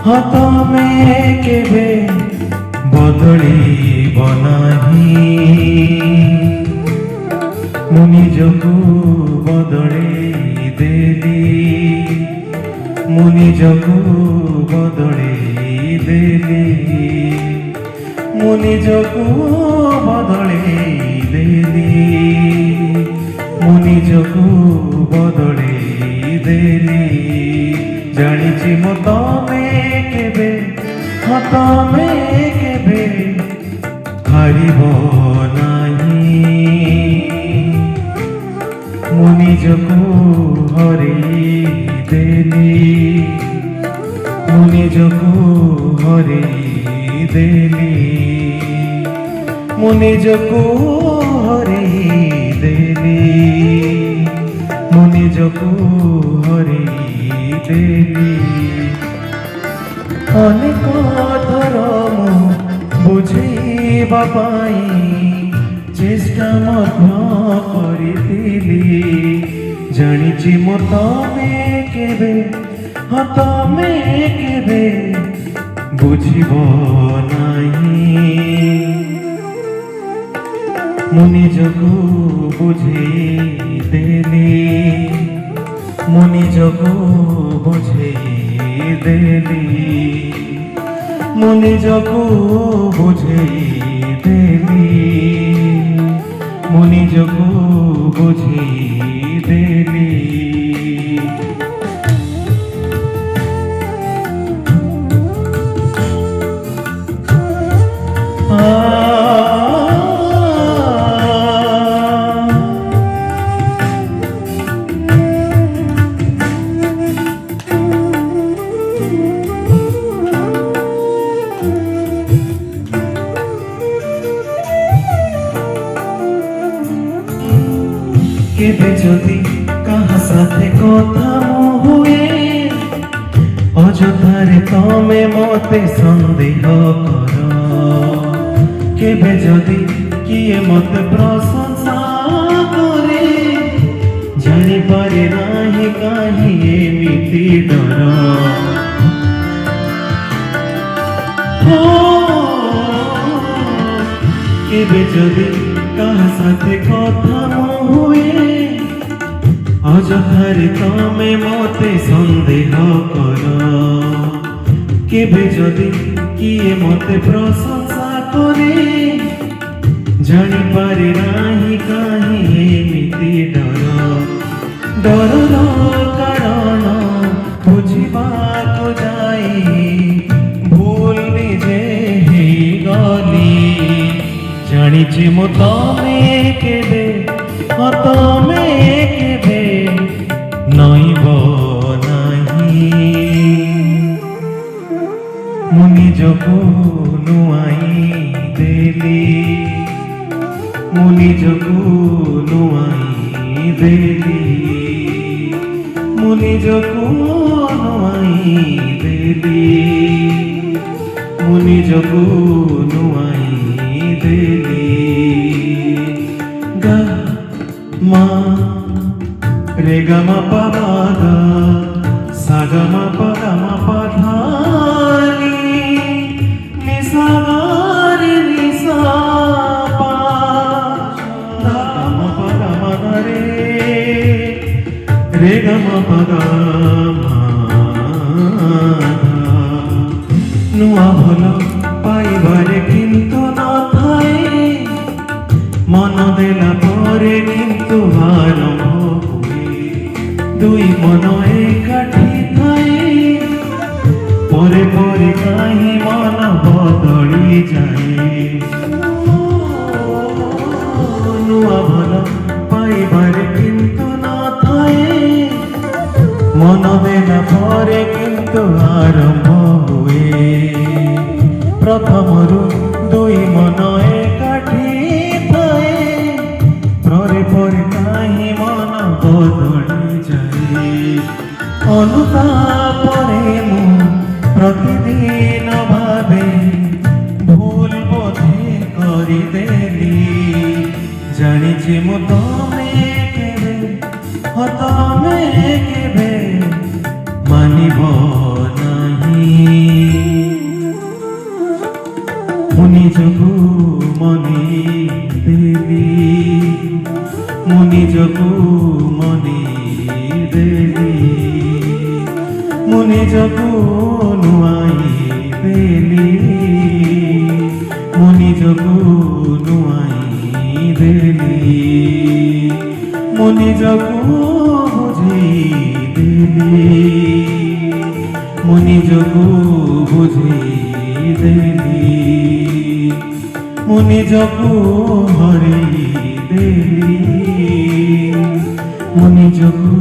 ତମେ କେବେ ବଦଳିବ ନାହିଁ। ମୁଁ ନିଜକୁ ବଦଳେଇ ଦେଲି, ମୁଁ ନିଜକୁ ବଦଳେଇ ଦେଲି, ମୁଁ ନିଜକୁ ବଦଳେଇ ଦେଲି, ମୁଁ ନିଜକୁ ବଦଳେଇ ଦେଲି। ଜାଣିଛି ମୁଁ ତମେ କେବେ, ତମେ କେବେ ହାରିବ ନାହିଁ। ମୁଁ ନିଜକୁ ହରେଇ ଦେଲି, ମୁଁ ନିଜକୁ ହରେଇ ଦେଲି, ମୁଁ ନିଜକୁ ହରେଇ ଦେଲି, ମୁଁ ନିଜକୁ ହରେଇ ଦେଲି। ଅନେକ ଥର ମୁଁ ବୁଝେଇବା ପାଇଁ ଚେଷ୍ଟା ମଧ୍ୟ କରିଥିଲି। ଜାଣିଛି ମୁଁ ତମେ କେବେ, ତମେ କେବେ ବୁଝିବ ନାହିଁ। ମୁଁ ନିଜକୁ ବୁଝେଇ ଦେଲି, ମୁଁ ନିଜକୁ ବୁଝେଇ ଦେଲି, ମୁଁ ନିଜକୁ ବୁଝେଇ ଦେଲି, ମୁଁ ନିଜକୁ ବୁଝେଇ ଦେଲି। কেবে যদি কাহা সাথে কথা হুয়ে, অযথারে তমে মতে সন্দেহ কর। কেবে যদি কিয়ে মতে প্রশংসা করে, জানিপারে নাহি কাহি এমিতি ডর। কেবে যদি কাহা সাথে কথা হুয়ে, অযথারে তমে মতে সন্দেহ কর। কেবে যদি কিয়ে মতে প্রশংসা করে, জানিপারে নাহি কাহি এমিতি ডর। ডরর কারণ বুঝিବାକୁ যাই ভুল নিজে ହେଇଗଲି। ଜାଣିଛି ମୁଁ ତମେ କେବେ, ତମେ କେବେ ନଇବ ନାହିଁ। ମୁଁ ନିଜକୁ ନୁଆଇ ଦେଲି, ମୁଁ ନିଜକୁ ନୁଆଇ ଦେଲି, ମୁଁ ନିଜକୁ ନୁଆଇ ଦେଲି, ମୁଁ ନିଜକୁ ନୁଆଇ ଦେଲି। ଗା ମା ରେ ଗ ମ ପ ମ ଗ ସା ଗ ମ ପ ଗ ମ ପ ଧ ନି ନି ସା ଗ ରେ ନି ସା ପା ଧ ମ ପ ଗ ମ ଗ ରେ ଗ ମ ପ ଗ ମ ଧ। ନୂଆ ଭଲ ପାଇବାରେ କିନ୍ତୁ ନଥାଏ, ମନ ଦେଲା ପରେ କିନ୍ତୁ ଆରମ୍ଭ ହୁଏ। ଦୁଇ ମନ ଏକାଠି ଥାଏ, ପରେ ପରେ କାହିଁ ମନ ବଦଳି ଯାଏ। ନୂଆ ଭଲ ପାଇବାରେ କିନ୍ତୁ ନଥାଏ, ମନ ଦେଲା ପରେ କିନ୍ତୁ ଆରମ୍ଭ ହୁଏ। ପ୍ରଥମରୁ ଦୁଇ ମନ ଏକାଠି ଥାଏ, ପରେ ପରେ କାହିଁ ମନ ବଦଳି ଯାଏ। ଅନୁତାପରେ ମୁଁ ପ୍ରତିଦିନ ଭାବେ ଭୁଲ ବୋଧେ କରିଦେଲି। ଜାଣିଛି ମୁଁ ତମେ କେବେ, ତମେ କେବେ ମାନିବ ନାହିଁ। ନିଜକୁ ମନେ ଦେଲି ମୁଁ ନିଜକୁ ମନେ ଦେଲି ମୁଁ ନିଜକୁ ନୁଆଇ ଦେଲି ମୁଁ ନିଜକୁ ନୁଆଇ ଦେଲି ମୁଁ ନିଜକୁ ବୁଝେଇ ଦେଲି ମୁଁ ନିଜକୁ ବୁଝେଇ ଦେଲି ମୁଁ ନିଜକୁ ହରେଇ ଦେଲି ମୁଁ ନିଜକୁ